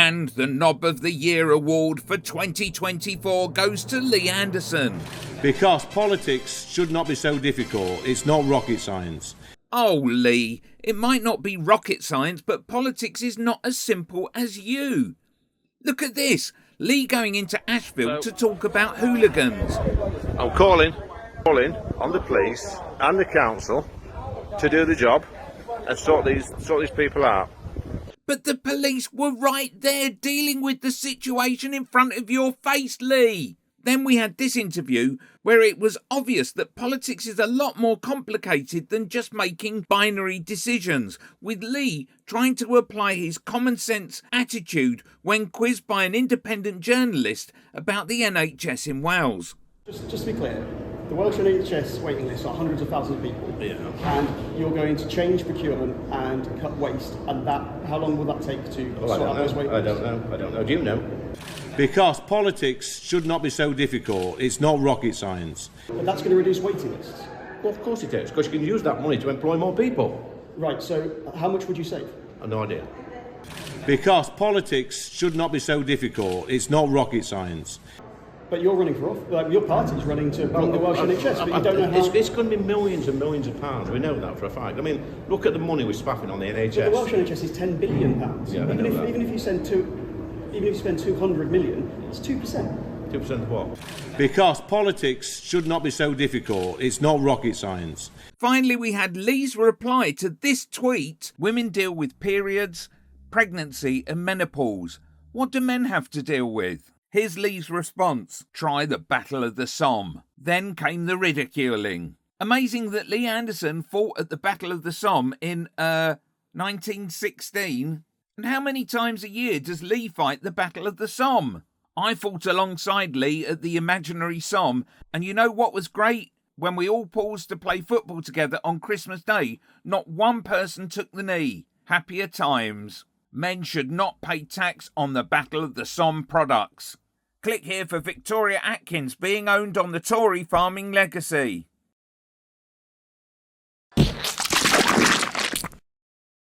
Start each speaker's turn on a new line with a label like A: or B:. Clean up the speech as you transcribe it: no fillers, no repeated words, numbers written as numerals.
A: And the Knob of the Year award for 2024 goes to Lee Anderson.
B: Because politics should not be so difficult. It's not rocket science.
A: Oh, Lee, it might not be rocket science, but politics is not as simple as you. Look at this. Lee going into Ashfield to talk about hooligans.
C: I'm calling on the police and the council to do the job and sort these people out.
A: But the police were right there dealing with the situation in front of your face, Lee. Then we had this interview where it was obvious that politics is a lot more complicated than just making binary decisions, with Lee trying to apply his common sense attitude when quizzed by an independent journalist about the NHS in Wales.
D: Just to be clear, the Welsh NHS waiting lists are hundreds of thousands of people, and you're going to change procurement and cut waste, and how long will that take to sort out those wait lists?
C: I don't know. Do you know?
B: Because politics should not be so difficult. It's not rocket science.
D: And that's going to reduce waiting lists?
C: Well, of course it is, because you can use that money to employ more people.
D: Right, so how much would you save?
C: I've no idea.
B: Because politics should not be so difficult. It's not rocket science.
D: But you're running for office. Your party's running to run the Welsh NHS, but you don't know how...
C: It's going to be millions and millions of pounds. We know that for a fact. I mean, look at the money we're spaffing on the NHS.
D: But the Welsh NHS is £10 billion.
C: Yeah,
D: even if you spend 200 million, it's 2%.
C: 2% of what?
B: Because politics should not be so difficult. It's not rocket science.
A: Finally, we had Lee's reply to this tweet. Women deal with periods, pregnancy and menopause. What do men have to deal with? Here's Lee's response. Try the Battle of the Somme. Then came the ridiculing. Amazing that Lee Anderson fought at the Battle of the Somme in, 1916. And how many times a year does Lee fight the Battle of the Somme? I fought alongside Lee at the imaginary Somme, and you know what was great? When we all paused to play football together on Christmas Day, not one person took the knee. Happier times. Men should not pay tax on the Battle of the Somme products. Click here for Victoria Atkins being owned on the Tory farming legacy.